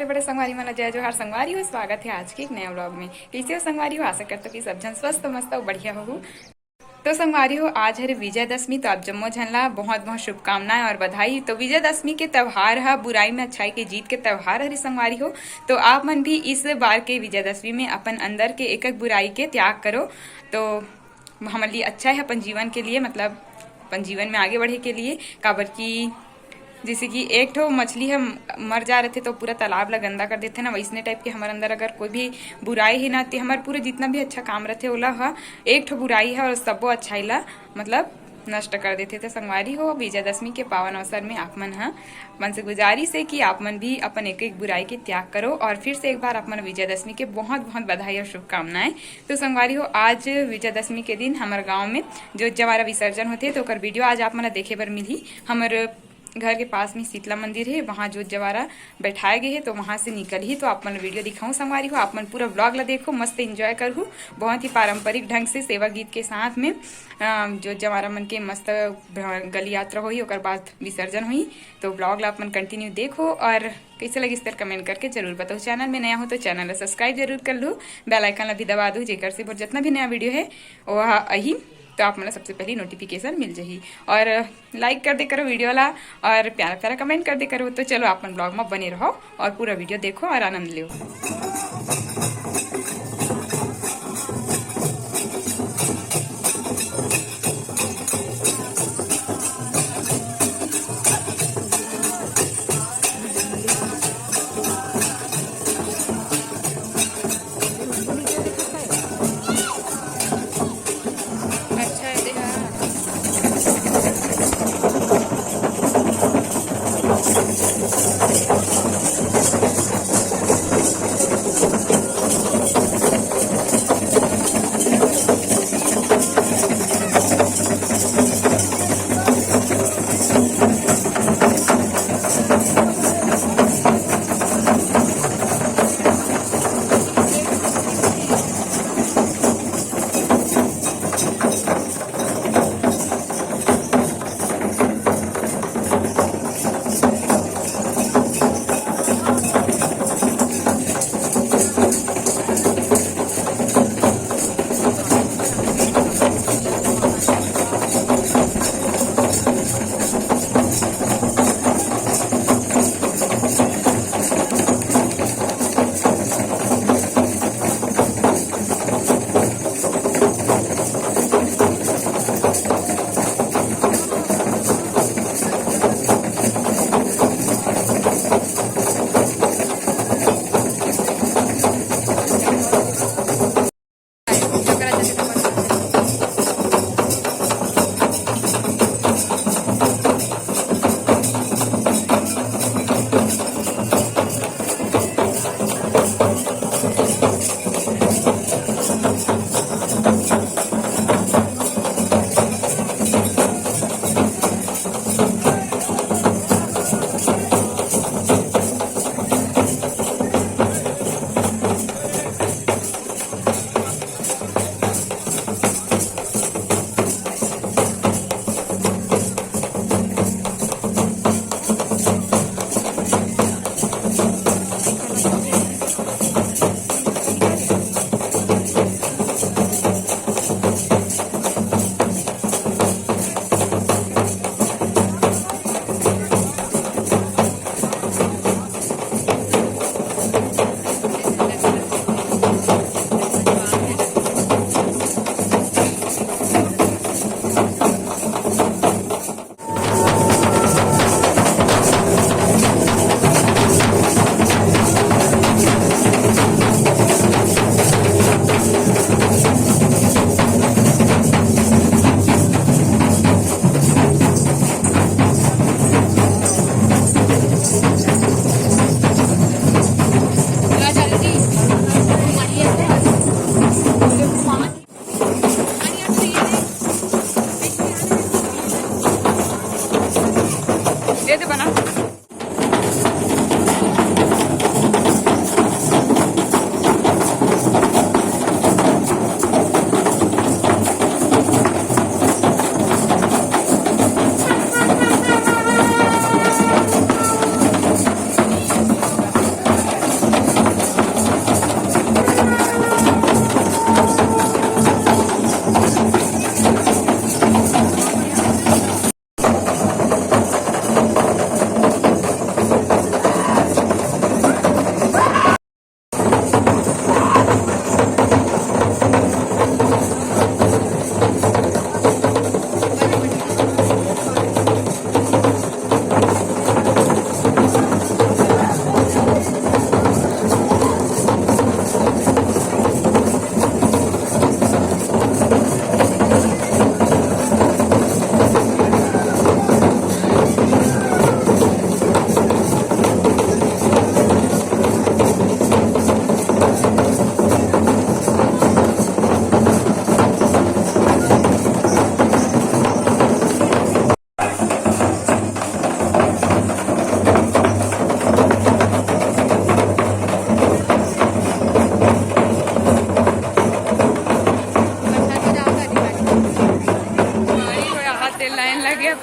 छोटे बड़े संगवारी मला जय जोहार संगवारी हो। स्वागत है आज के एक नए व्लॉग में। कैसे हो संगवारी हो? आशा करते हो कि सब जन स्वस्थ मस्त और बढ़िया हो। तो संगवारी हो, आज है विजयदशमी। तो आप जम्मो झन ला बहुत बहुत शुभकामनाएं और बधाई। तो विजयदशमी के त्योहार है बुराई में अच्छाई के जीत के त्योहार हरी संगवारी हो। तो आप मन भी इस बार के विजयदशमी में अपन अंदर के एक एक बुराई के त्याग करो। तो हमारे लिए अच्छा है अपन जीवन के लिए, मतलब अपन जीवन में आगे बढ़े के लिए। काबर की जैसे कि एक ठो मछली हम मर जा रहे थे तो पूरा तालाब ला गंदा कर देते ना, वैसने टाइप के हमारे अंदर अगर कोई भी बुराई है ना तो हमारे पूरे जितना भी अच्छा काम रहते ओला हा एक ठो बुराई है और सबो अच्छाई ला मतलब नष्ट कर देते थे। संगवारी हो, विजयदशमी के पावन अवसर में आप मन हा मन से गुजारिश है कि आप मन भी अपन एक एक बुराई के त्याग करो। और फिर से एक बार आप मन विजयदशमी के बहुत बहुत बधाई और शुभकामनाएं। तो संगवारी हो, आज विजयदशमी के दिन हमारे गाँव में जो जवारा विसर्जन होते तो ओकर वीडियो आज आप मन देखे बर मिली। हमारे घर के पास में शीतला मंदिर है, वहाँ जो जवारा बैठाए गए हैं तो वहाँ से निकल ही तो आप मन वीडियो दिखाऊं संगवारी हो। आप मन पूरा व्लॉग ला देखो, मस्त एंजॉय करूँ। बहुत ही पारंपरिक ढंग से सेवा गीत के साथ में जो जवारा मन के मस्त गली यात्रा हुई ओकर बाद विसर्जन हुई। तो व्लॉग ला आप मन कंटिन्यू देखो और कैसे लगी इस तरह कमेंट करके जरूर बताओ। चैनल में नया हो तो चैनल ला सब्सक्राइब जरूर कर लो, बेल आइकन ला भी दबा दो जेकर से जितना भी नया वीडियो है वह अही तो आप मतलब सबसे पहले नोटिफिकेशन मिल जाही। और लाइक कर दे करो वीडियो ला और प्यारा प्यारा कमेंट कर दे करो। तो चलो आप ब्लॉग में बने रहो और पूरा वीडियो देखो और आनंद लो।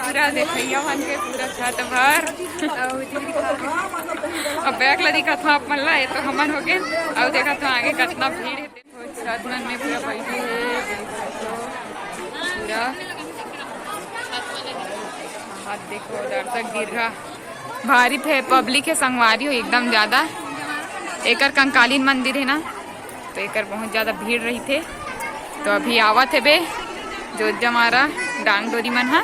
पूरा देखिया मन के पूरा छत भर अब बैग ला दिखा था आप मन ला ये तो हमन हो गए और देखा तो आगे कितना भीड़ है छत मन में पूरा बैठे है पूरा हाथ देखो दर्शक गिर रहा भारी थे पब्लिक है संगवारी हो एकदम ज्यादा एकर कंकालीन मंदिर है ना तो एकर बहुत ज्यादा भीड़ रही थे तो अभी आवत है बे जोत जमारा डांग डोरी मन हा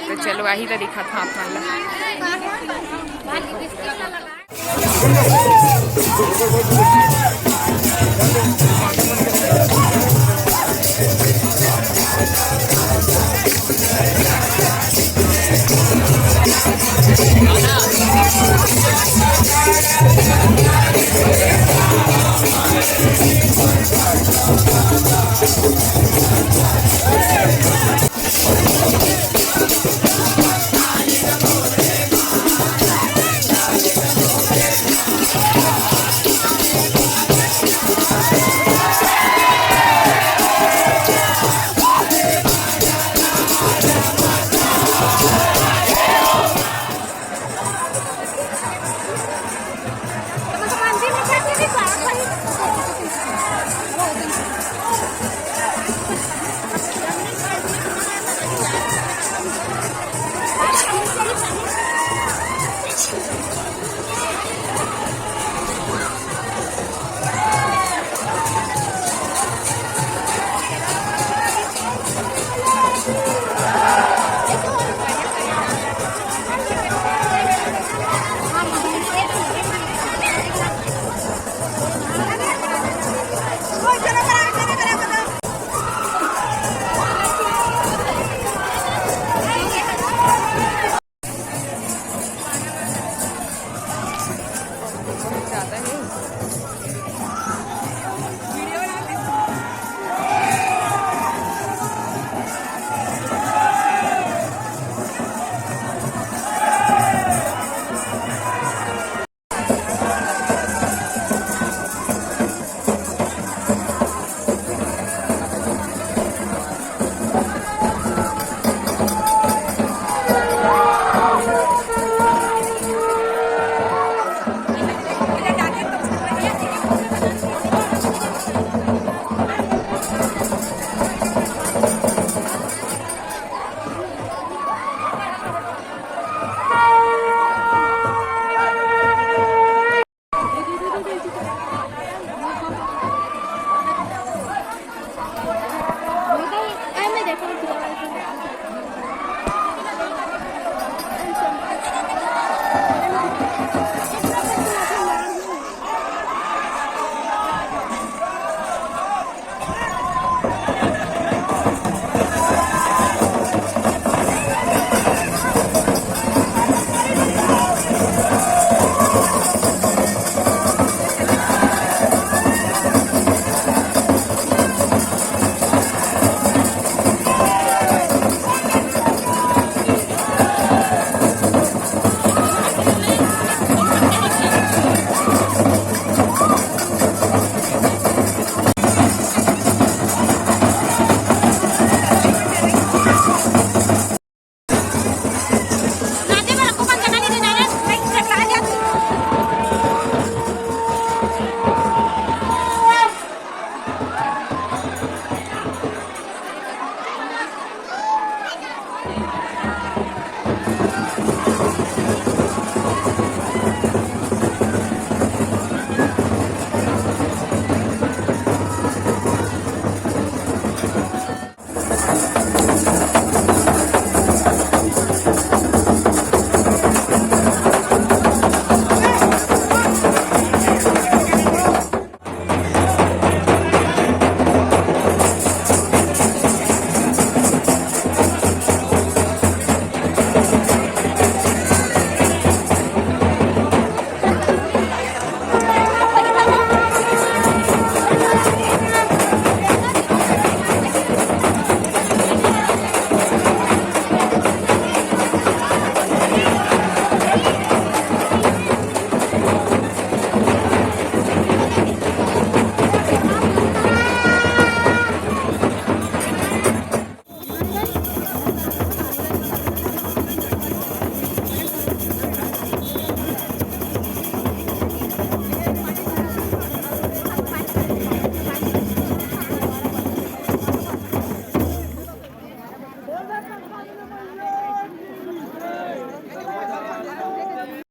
तो चलो वही तो दिखा था आप मन ला